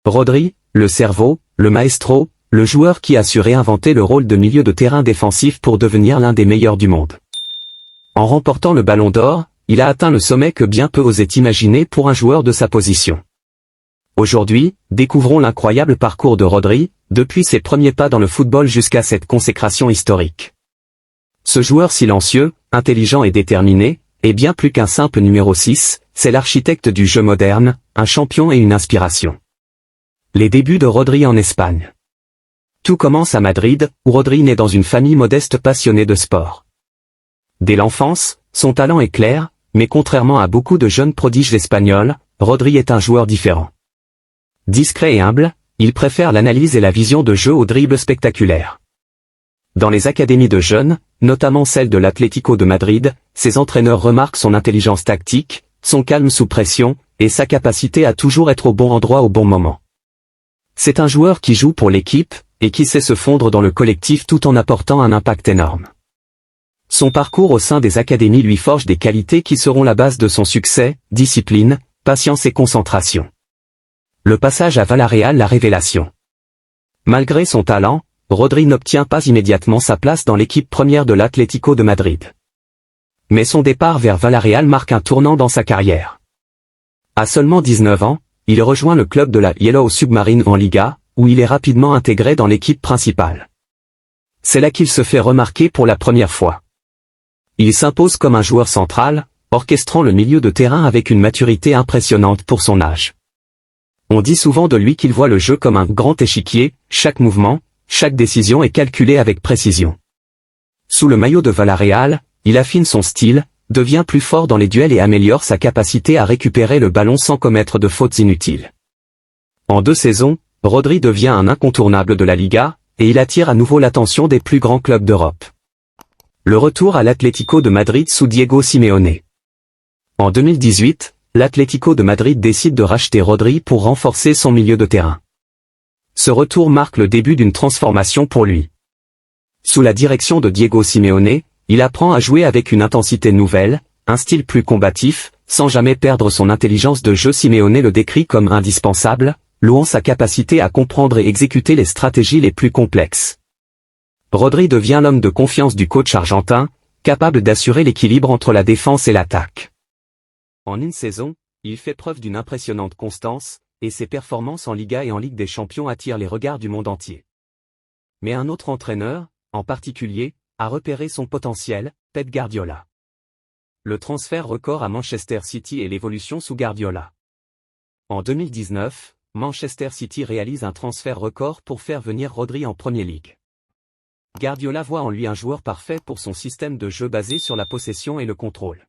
Rodri, le cerveau, le maestro, le joueur qui a su réinventer le rôle de milieu de terrain défensif pour devenir l'un des meilleurs du monde. En remportant le Ballon d'Or, il a atteint le sommet que bien peu osaient imaginer pour un joueur de sa position. Aujourd'hui, découvrons l'incroyable parcours de Rodri, depuis ses premiers pas dans le football jusqu'à cette consécration historique. Ce joueur silencieux, intelligent et déterminé, est bien plus qu'un simple numéro 6, c'est l'architecte du jeu moderne, un champion et une inspiration. Les débuts de Rodri en Espagne. Tout commence à Madrid, où Rodri naît dans une famille modeste passionnée de sport. Dès l'enfance, son talent est clair, mais contrairement à beaucoup de jeunes prodiges espagnols, Rodri est un joueur différent. Discret et humble, il préfère l'analyse et la vision de jeu au dribble spectaculaire. Dans les académies de jeunes, notamment celle de l'Atlético de Madrid, ses entraîneurs remarquent son intelligence tactique, son calme sous pression, et sa capacité à toujours être au bon endroit au bon moment. C'est un joueur qui joue pour l'équipe, et qui sait se fondre dans le collectif tout en apportant un impact énorme. Son parcours au sein des académies lui forge des qualités qui seront la base de son succès, discipline, patience et concentration. Le passage à Villarreal la révélation. Malgré son talent, Rodri n'obtient pas immédiatement sa place dans l'équipe première de l'Atlético de Madrid. Mais son départ vers Villarreal marque un tournant dans sa carrière. À seulement 19 ans, il rejoint le club de la Yellow Submarine en Liga, où il est rapidement intégré dans l'équipe principale. C'est là qu'il se fait remarquer pour la première fois. Il s'impose comme un joueur central, orchestrant le milieu de terrain avec une maturité impressionnante pour son âge. On dit souvent de lui qu'il voit le jeu comme un grand échiquier, chaque mouvement, chaque décision est calculée avec précision. Sous le maillot de Villarreal, il affine son style, devient plus fort dans les duels et améliore sa capacité à récupérer le ballon sans commettre de fautes inutiles. En 2 saisons, Rodri devient un incontournable de la Liga, et il attire à nouveau l'attention des plus grands clubs d'Europe. Le retour à l'Atlético de Madrid sous Diego Simeone. En 2018, l'Atlético de Madrid décide de racheter Rodri pour renforcer son milieu de terrain. Ce retour marque le début d'une transformation pour lui. Sous la direction de Diego Simeone, il apprend à jouer avec une intensité nouvelle, un style plus combatif, sans jamais perdre son intelligence de jeu. Simeone le décrit comme indispensable, louant sa capacité à comprendre et exécuter les stratégies les plus complexes. Rodri devient l'homme de confiance du coach argentin, capable d'assurer l'équilibre entre la défense et l'attaque. En une saison, il fait preuve d'une impressionnante constance, et ses performances en Liga et en Ligue des Champions attirent les regards du monde entier. Mais un autre entraîneur, en particulier, a repéré son potentiel, Pep Guardiola. Le transfert record à Manchester City et l'évolution sous Guardiola. En 2019, Manchester City réalise un transfert record pour faire venir Rodri en Premier League. Guardiola voit en lui un joueur parfait pour son système de jeu basé sur la possession et le contrôle.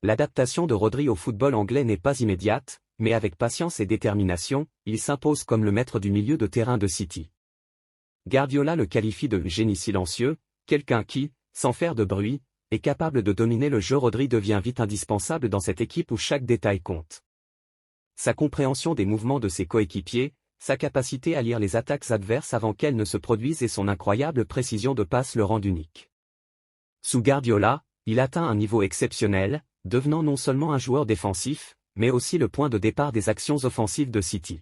L'adaptation de Rodri au football anglais n'est pas immédiate, mais avec patience et détermination, il s'impose comme le maître du milieu de terrain de City. Guardiola le qualifie de génie silencieux, quelqu'un qui, sans faire de bruit, est capable de dominer le jeu. Rodri devient vite indispensable dans cette équipe où chaque détail compte. Sa compréhension des mouvements de ses coéquipiers, sa capacité à lire les attaques adverses avant qu'elles ne se produisent et son incroyable précision de passe le rendent unique. Sous Guardiola, il atteint un niveau exceptionnel, devenant non seulement un joueur défensif, mais aussi le point de départ des actions offensives de City.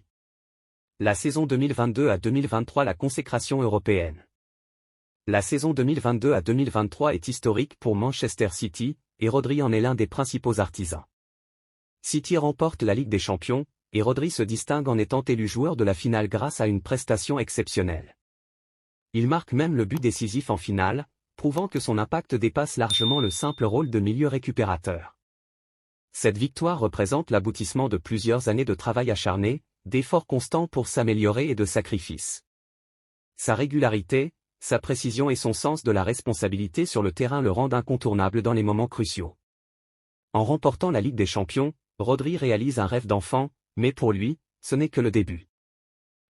La saison 2022 à 2023, la consécration européenne. La saison 2022 à 2023 est historique pour Manchester City, et Rodri en est l'un des principaux artisans. City remporte la Ligue des Champions, et Rodri se distingue en étant élu joueur de la finale grâce à une prestation exceptionnelle. Il marque même le but décisif en finale, prouvant que son impact dépasse largement le simple rôle de milieu récupérateur. Cette victoire représente l'aboutissement de plusieurs années de travail acharné, d'efforts constants pour s'améliorer et de sacrifices. Sa régularité, sa précision et son sens de la responsabilité sur le terrain le rendent incontournable dans les moments cruciaux. En remportant la Ligue des Champions, Rodri réalise un rêve d'enfant, mais pour lui, ce n'est que le début.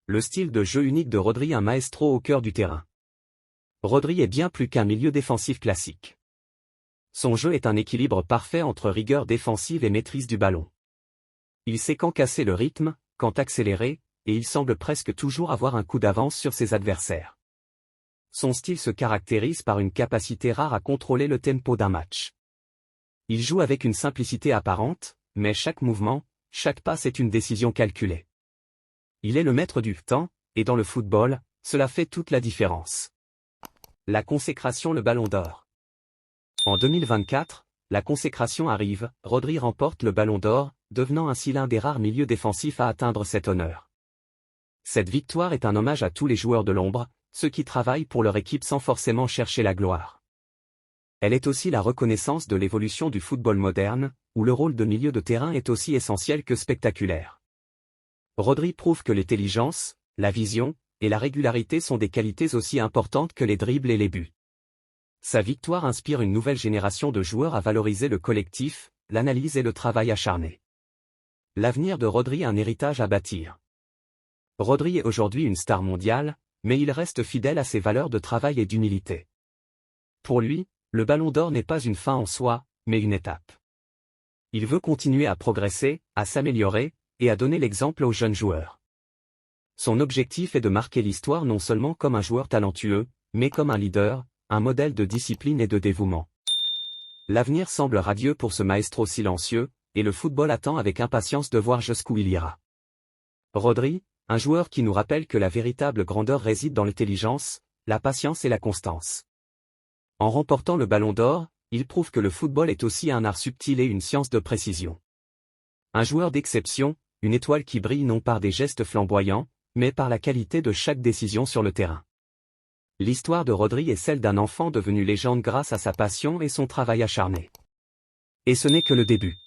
Le style de jeu unique de Rodri, un maestro au cœur du terrain. Rodri est bien plus qu'un milieu défensif classique. Son jeu est un équilibre parfait entre rigueur défensive et maîtrise du ballon. Il sait quand casser le rythme, quand accélérer, et il semble presque toujours avoir un coup d'avance sur ses adversaires. Son style se caractérise par une capacité rare à contrôler le tempo d'un match. Il joue avec une simplicité apparente, mais chaque mouvement, chaque passe est une décision calculée. Il est le maître du temps, et dans le football, cela fait toute la différence. La consécration le Ballon d'Or. En 2024, la consécration arrive, Rodri remporte le Ballon d'Or, devenant ainsi l'un des rares milieux défensifs à atteindre cet honneur. Cette victoire est un hommage à tous les joueurs de l'ombre, ceux qui travaillent pour leur équipe sans forcément chercher la gloire. Elle est aussi la reconnaissance de l'évolution du football moderne, où le rôle de milieu de terrain est aussi essentiel que spectaculaire. Rodri prouve que l'intelligence, la vision, et la régularité sont des qualités aussi importantes que les dribbles et les buts. Sa victoire inspire une nouvelle génération de joueurs à valoriser le collectif, l'analyse et le travail acharné. L'avenir de Rodri un héritage à bâtir. Rodri est aujourd'hui une star mondiale, mais il reste fidèle à ses valeurs de travail et d'humilité. Pour lui, le Ballon d'Or n'est pas une fin en soi, mais une étape. Il veut continuer à progresser, à s'améliorer, et à donner l'exemple aux jeunes joueurs. Son objectif est de marquer l'histoire non seulement comme un joueur talentueux, mais comme un leader, un modèle de discipline et de dévouement. L'avenir semble radieux pour ce maestro silencieux, et le football attend avec impatience de voir jusqu'où il ira. Rodri, un joueur qui nous rappelle que la véritable grandeur réside dans l'intelligence, la patience et la constance. En remportant le Ballon d'Or, il prouve que le football est aussi un art subtil et une science de précision. Un joueur d'exception, une étoile qui brille non par des gestes flamboyants, mais par la qualité de chaque décision sur le terrain. L'histoire de Rodri est celle d'un enfant devenu légende grâce à sa passion et son travail acharné. Et ce n'est que le début.